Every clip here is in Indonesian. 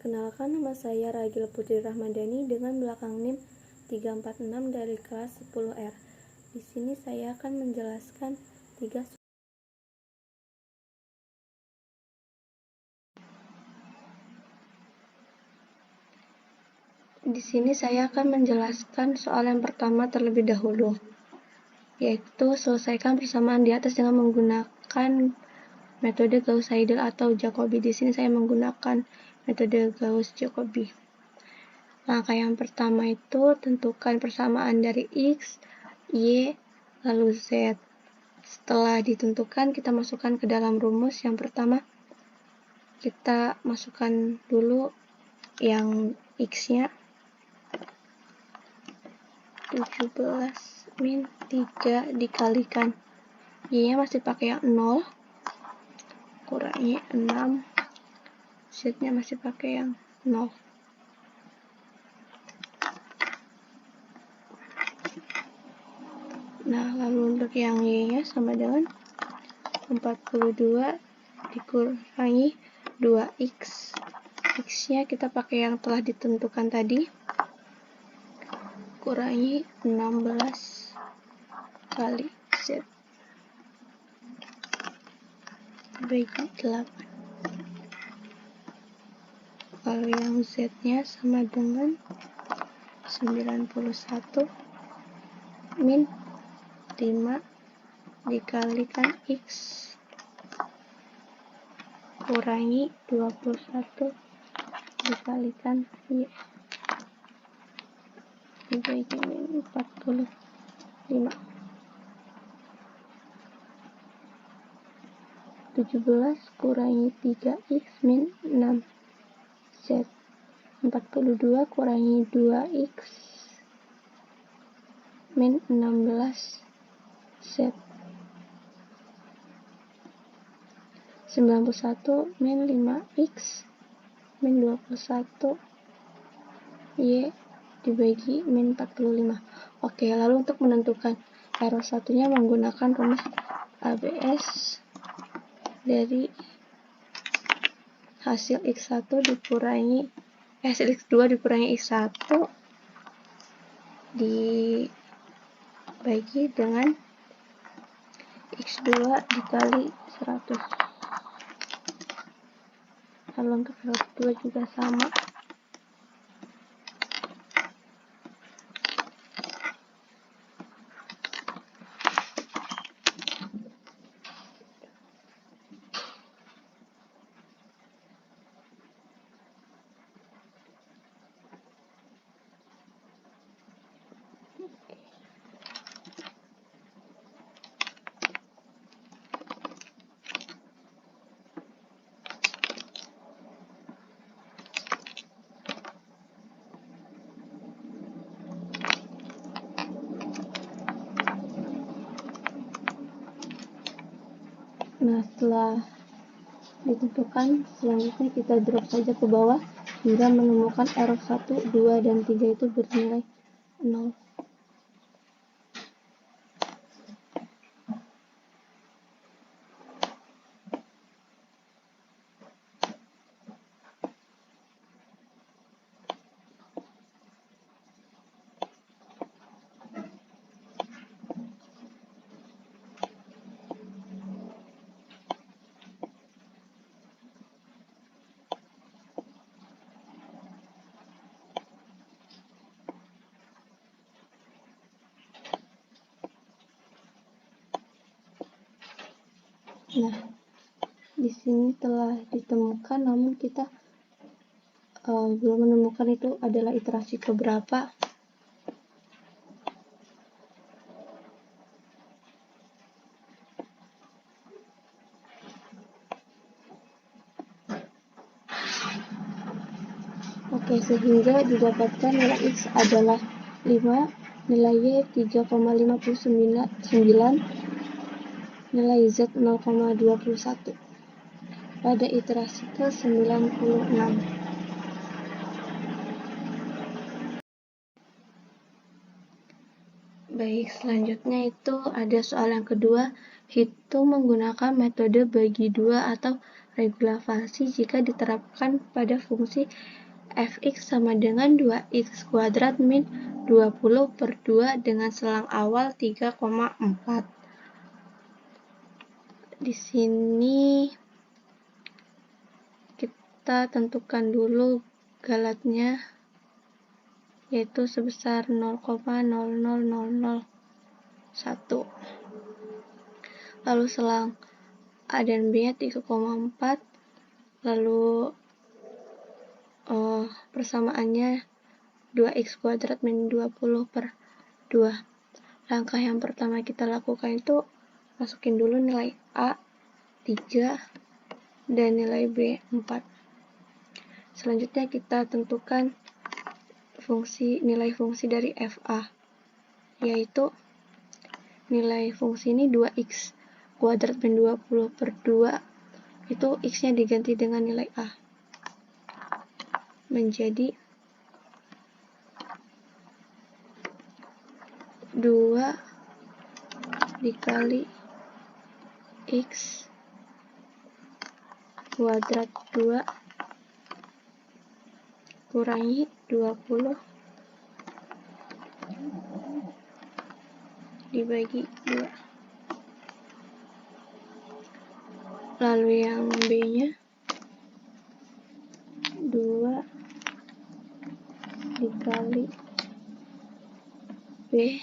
Perkenalkan, nama saya Ragil Putri Rahmadani dengan belakang NIM 346 dari kelas 10R. Di sini saya akan menjelaskan soal yang pertama terlebih dahulu, yaitu selesaikan persamaan di atas dengan menggunakan metode Gauss-Seidel atau Jacobi. Di sini saya menggunakan metode Gauss-Jacobi. Langkah yang pertama itu tentukan persamaan dari X, Y, lalu Z. Setelah ditentukan, kita masukkan ke dalam rumus. Yang pertama, kita masukkan dulu yang X-nya 17 min 3 dikalikan Y-nya masih pakai yang 0, kurangi 6, Z-nya masih pakai yang 0. Nah, lalu untuk yang Y-nya sama dengan 42 dikurangi 2X. X-nya kita pakai yang telah ditentukan tadi, kurangi 16 kali Z bagi 8. Lalu yang Z-nya sama dengan 91 min 5 dikalikan X kurangi 21 dikalikan Y dibagi min 45. 17 kurangi 3X min 6 Z. 42 kurangi 2X min 16 Z. 91 min 5X min 21 Y dibagi min 45. Oke, lalu untuk menentukan R1 nya menggunakan rumus ABS dari hasil X1 dikurangi hasil X2 dikurangi X1 dibagi dengan X2 dikali 100. Lalu untuk R2 juga sama. Nah, setelah ditentukan, selanjutnya kita drop saja ke bawah hingga menemukan R1, 2, dan 3 itu bernilai 0. Nah, di sini telah ditemukan, namun kita belum menemukan itu adalah iterasi keberapa. Oke, sehingga didapatkan nilai X adalah 5, nilai Y 3,59, nilai Z 0,21 pada iterasi ke-96. Baik, selanjutnya itu ada soal yang kedua, hitung menggunakan metode bagi 2 atau regulasi jika diterapkan pada fungsi fx sama dengan 2x kuadrat min 20/2 dengan selang awal 3,4. Di sini kita tentukan dulu galatnya, yaitu sebesar 0,00001. Lalu selang A dan B nya 3,4, lalu persamaannya 2x kuadrat min 20/2. Langkah yang pertama kita lakukan itu masukin dulu nilai A 3 dan nilai B 4. Selanjutnya kita tentukan nilai fungsi dari FA, yaitu nilai fungsi ini 2x kuadrat min 20/2, itu x-nya diganti dengan nilai A, menjadi 2 dikali x kuadrat 2 kurangi 20 dibagi 2. Lalu yang B nya 2 dikali B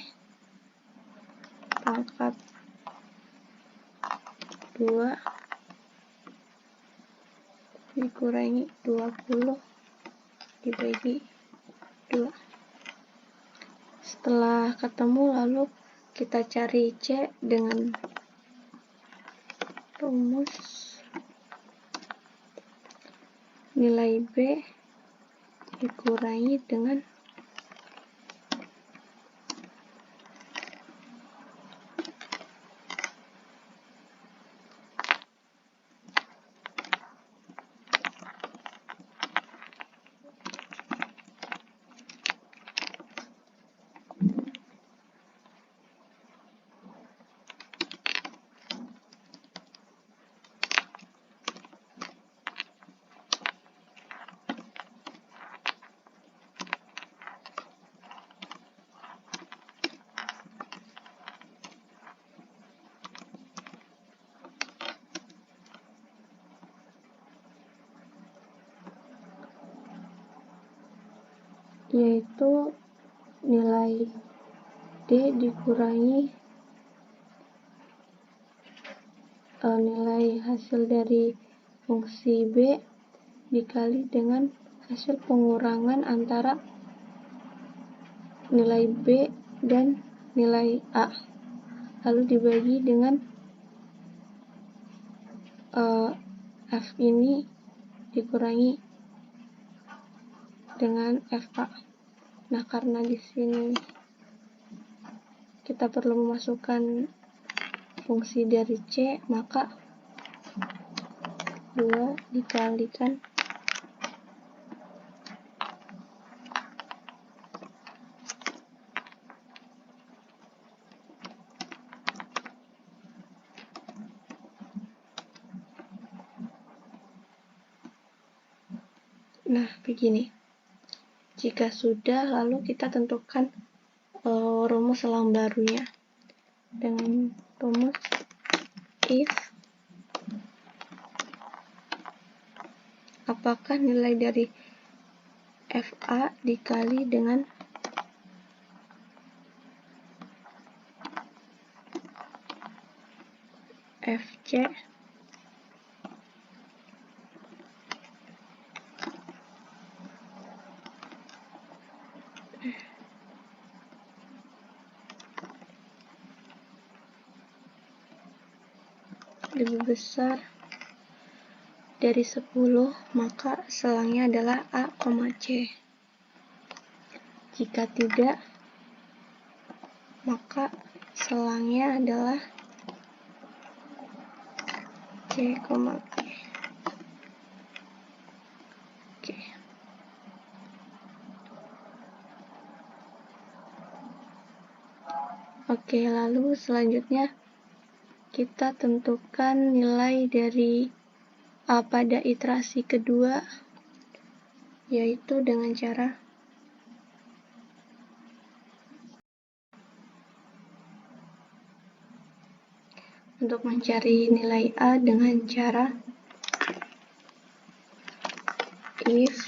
pangkat 2 dikurangi 20 dibagi 2. Setelah ketemu, lalu kita cari C dengan rumus nilai B dikurangi dengan yaitu nilai D dikurangi nilai hasil dari fungsi B dikali dengan hasil pengurangan antara nilai B dan nilai A, lalu dibagi dengan F ini dikurangi dengan FA. Nah, karena di sini kita perlu memasukkan fungsi dari C, maka 2 dikalikan begini. Jika sudah, lalu kita tentukan rumus selang barunya dengan rumus if apakah nilai dari FA dikali dengan FC lebih besar dari 10, maka selangnya adalah A, C. Jika tidak, maka selangnya adalah C, G. Oke, lalu selanjutnya kita tentukan nilai dari A pada iterasi kedua, yaitu dengan cara untuk mencari nilai A dengan cara if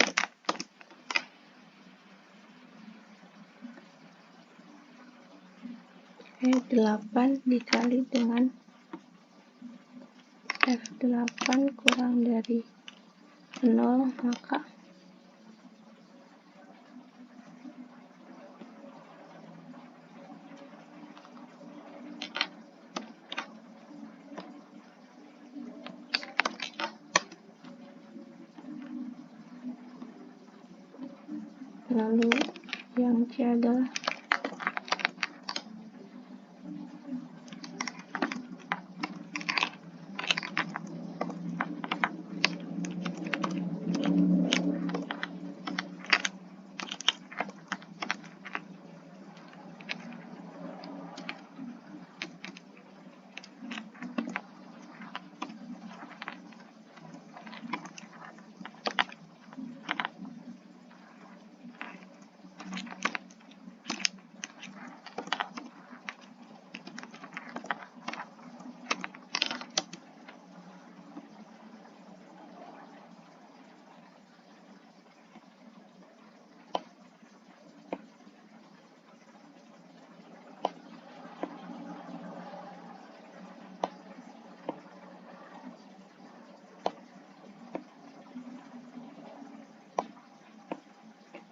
F8 dikali dengan F8 kurang dari 0, maka lalu yang C adalah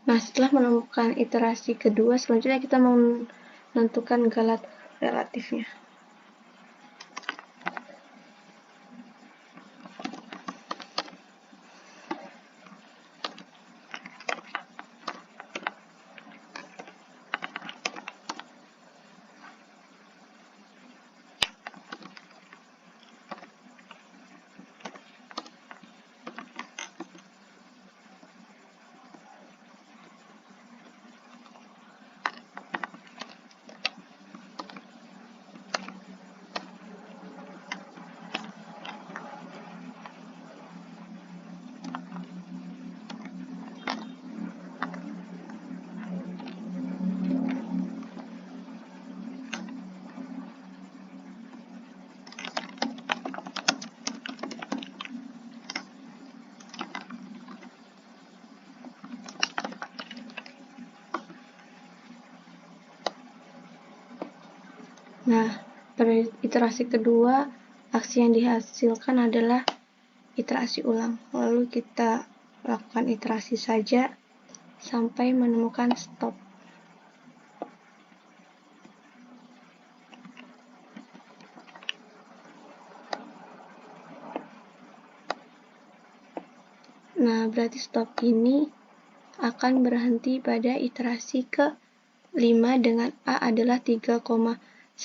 Nah, setelah menemukan iterasi kedua, selanjutnya kita menentukan galat relatifnya. Nah, pada iterasi kedua, aksi yang dihasilkan adalah iterasi ulang. Lalu kita lakukan iterasi saja sampai menemukan stop. Nah, berarti stop ini akan berhenti pada iterasi ke-5 dengan A adalah 3,16,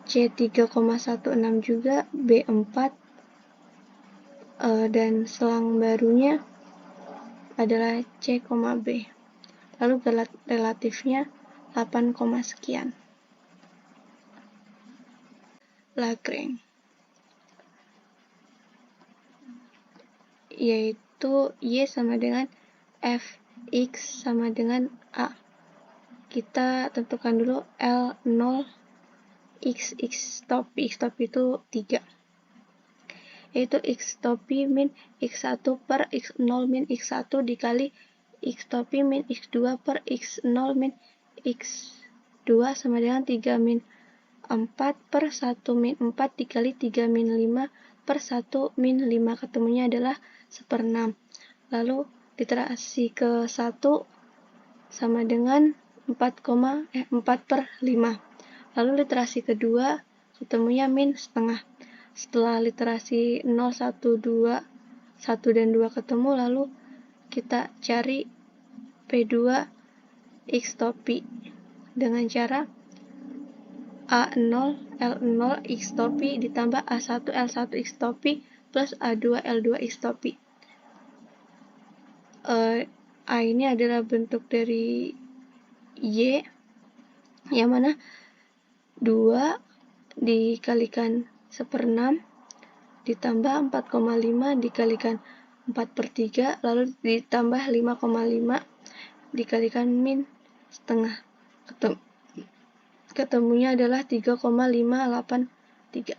C 3,16 juga, B 4, dan selang barunya adalah C, B. Lalu galat relatifnya 8, sekian. Lagrange, yaitu Y sama dengan Fx sama dengan A. Kita tentukan dulu L0 X stop itu 3, yaitu X topi min X1 per X0 min X1 dikali X topi min X2 per X0 min X2 sama dengan 3 min 4 per 1 min 4 dikali 3 min 5 per 1 min 5, ketemunya adalah 1/6. Lalu iterasi ke-1 sama dengan 4 per 5. Lalu literasi kedua ketemunya min setengah. Setelah literasi 0, 1, 2, 1 dan 2 ketemu, lalu kita cari P2 X topi dengan cara A0 L0 X topi ditambah A1 L1 X topi plus A2 L2 X topi. A ini adalah bentuk dari Y, yang mana 2 dikalikan 1/6 ditambah 4,5 dikalikan 4/3, lalu ditambah 5,5 dikalikan min setengah. Ketemunya adalah 3,583.